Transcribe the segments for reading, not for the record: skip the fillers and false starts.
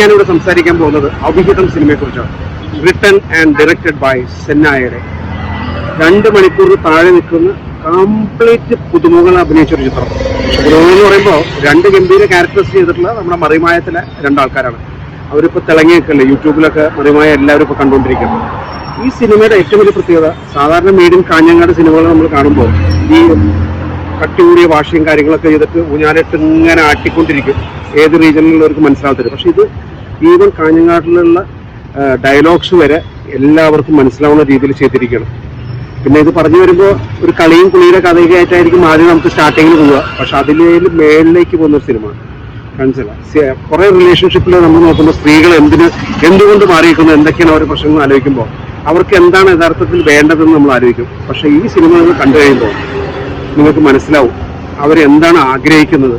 ഞാനിവിടെ സംസാരിക്കാൻ പോകുന്നത് അവിഹിതം സിനിമയെക്കുറിച്ചാണ്. റിട്ടൺ ആൻഡ് ഡയറക്റ്റഡ് ബൈ സെന്നായരെ. 2 മണിക്കൂർ താഴെ നിൽക്കുന്ന കംപ്ലീറ്റ് പുതുമുഖങ്ങൾ അഭിനയിച്ച ഒരു ചിത്രം. പുതുമുഖം എന്ന് പറയുമ്പോൾ 2 ഗംഭീര ക്യാരക്ടേഴ്സ് ചെയ്തിട്ടുള്ള നമ്മുടെ മറിമായത്തിലെ 2 ആൾക്കാരാണ്. അവരിപ്പോൾ തിളങ്ങിയൊക്കെയല്ലേ യൂട്യൂബിലൊക്കെ മറിമായ എല്ലാവരും ഇപ്പോൾ കണ്ടുകൊണ്ടിരിക്കുന്നത്. ഈ സിനിമയുടെ ഏറ്റവും വലിയ പ്രത്യേകത, സാധാരണ മെയ്ഡിൻ കാഞ്ഞങ്ങാട് സിനിമകൾ നമ്മൾ കാണുമ്പോൾ ഈ കട്ടി കൂടിയ ഭാഷയും കാര്യങ്ങളൊക്കെ ചെയ്തിട്ട് ഊഞ്ഞാലിട്ട് ഇങ്ങനെ ആട്ടിക്കൊണ്ടിരിക്കും, ഏത് റീജിയനിലുള്ളവർക്ക് മനസ്സിലാകത്തില്ല. പക്ഷെ ഇത് ഈവൻ കാഞ്ഞങ്ങാട്ടിലുള്ള ഡയലോഗ്സ് വരെ എല്ലാവർക്കും മനസ്സിലാവുന്ന രീതിയിൽ ചെയ്തിരിക്കണം. പിന്നെ ഇത് പറഞ്ഞു വരുമ്പോൾ ഒരു കളിയും കുളിയുടെ കഥയൊക്കെ ആയിട്ടായിരിക്കും ആദ്യം നമുക്ക് സ്റ്റാർട്ടിങ്ങിൽ പോവുക. പക്ഷെ അതിലേൽ മേളിലേക്ക് പോകുന്നൊരു സിനിമ മനസ്സിലായി. കുറെ റിലേഷൻഷിപ്പിൽ നമ്മൾ നോക്കുമ്പോൾ സ്ത്രീകൾ എന്തുകൊണ്ട് മാറിയിരിക്കുന്നു, എന്തൊക്കെയാണ് അവരുടെ പ്രശ്നങ്ങൾ ആലോചിക്കുമ്പോൾ അവർക്ക് എന്താണ് യഥാർത്ഥത്തിൽ വേണ്ടതെന്ന് നമ്മൾ ആലോചിക്കും. പക്ഷെ ഈ സിനിമ നിങ്ങൾ കണ്ടു കഴിയുമ്പോൾ നിങ്ങൾക്ക് മനസ്സിലാവും അവരെന്താണ് ആഗ്രഹിക്കുന്നത്,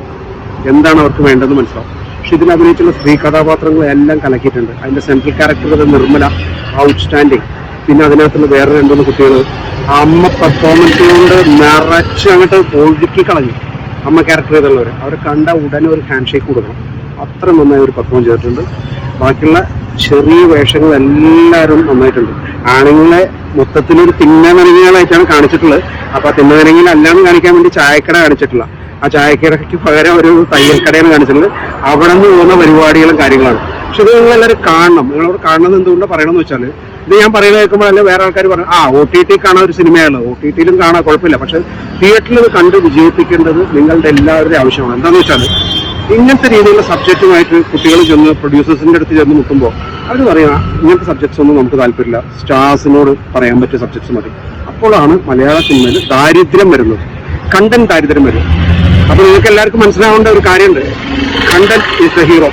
എന്താണ് അവർക്ക് വേണ്ടതെന്ന് മനസ്സിലാവും. പക്ഷെ ഇതിൽ അഭിനയിച്ചുള്ള സ്ത്രീ കഥാപാത്രങ്ങളെല്ലാം കലക്കിയിട്ടുണ്ട്. അതിൻ്റെ സെൻട്രൽ ക്യാരക്ടർ നിർമ്മല, ഔട്ട്സ്റ്റാൻഡിങ്. പിന്നെ അതിനകത്തുള്ള വേറെ 2 കുട്ടികൾ അമ്മ പെർഫോമൻസ് കൊണ്ട് നിറച്ച് അങ്ങോട്ട് ഒഴുക്കി കളഞ്ഞു. അമ്മ ക്യാരക്ടർ ചെയ്തുള്ളവർ അവരെ കണ്ട ഉടനെ ഒരു ഹാൻഡ് ഷേക്ക് കൊടുക്കണം, അത്ര നന്നായി ഒരു പെർഫോം ചെയ്തിട്ടുണ്ട്. ബാക്കിയുള്ള ചെറിയ വേഷങ്ങളെല്ലാവരും നന്നായിട്ടുണ്ട്. ആണുങ്ങളെ മൊത്തത്തിലൊരു തിന്നനരങ്ങികളായിട്ടാണ് കാണിച്ചിട്ടുള്ളത്. അപ്പോൾ ആ തിന്നനരങ്ങിലല്ലാന്ന് കാണിക്കാൻ വേണ്ടി ചായക്കട കാണിച്ചിട്ടില്ല. ആ ചായക്കടയ്ക്ക് പകരം ഒരു തയ്യൽക്കടയാണ് കാണിച്ചിട്ടുള്ളത്. അവിടെ നിന്ന് പോകുന്ന പരിപാടികളും കാര്യങ്ങളാണ്. പക്ഷെ ഇത് നിങ്ങളെല്ലാവരും കാണണം. നിങ്ങളവിടെ കാണണമെന്ന് എന്തുകൊണ്ടാണ് പറയണമെന്ന് വെച്ചാൽ, ഇത് ഞാൻ പറയുന്നത് കേൾക്കുമ്പോൾ അല്ലെ വേറെ ആൾക്കാർ പറഞ്ഞു OTT കാണാൻ ഒരു സിനിമയാണ്, OTTയിലും കാണാൻ കുഴപ്പമില്ല. പക്ഷെ തിയേറ്ററിൽ ഇത് കണ്ട് വിജയിപ്പിക്കേണ്ടത് നിങ്ങളുടെ എല്ലാവരുടെയും ആവശ്യമാണ്. എന്താണെന്ന് വെച്ചാൽ ഇങ്ങനത്തെ രീതിയിലുള്ള സബ്ജക്റ്റുമായിട്ട് കുട്ടികൾ ചെന്ന് പ്രൊഡ്യൂസേഴ്സിൻ്റെ അടുത്ത് ചെന്ന് മുട്ടുമ്പോൾ അവർ പറയാം ഇങ്ങനത്തെ സബ്ജക്ട്സ് ഒന്നും നമുക്ക് താല്പര്യമില്ല, സ്റ്റാർസിനോട് പറയാൻ പറ്റിയ സബ്ജക്ട്സ് മതി. അപ്പോഴാണ് മലയാള സിനിമയിൽ ദാരിദ്ര്യം വരുന്നത്, കണ്ടന്റ് ദാരിദ്ര്യം വരും. അപ്പോൾ നിങ്ങൾക്ക് എല്ലാവർക്കും മനസ്സിലാവേണ്ട ഒരു കാര്യമുണ്ട്, കണ്ടന്റ് ഈസ് ദ ഹീറോ.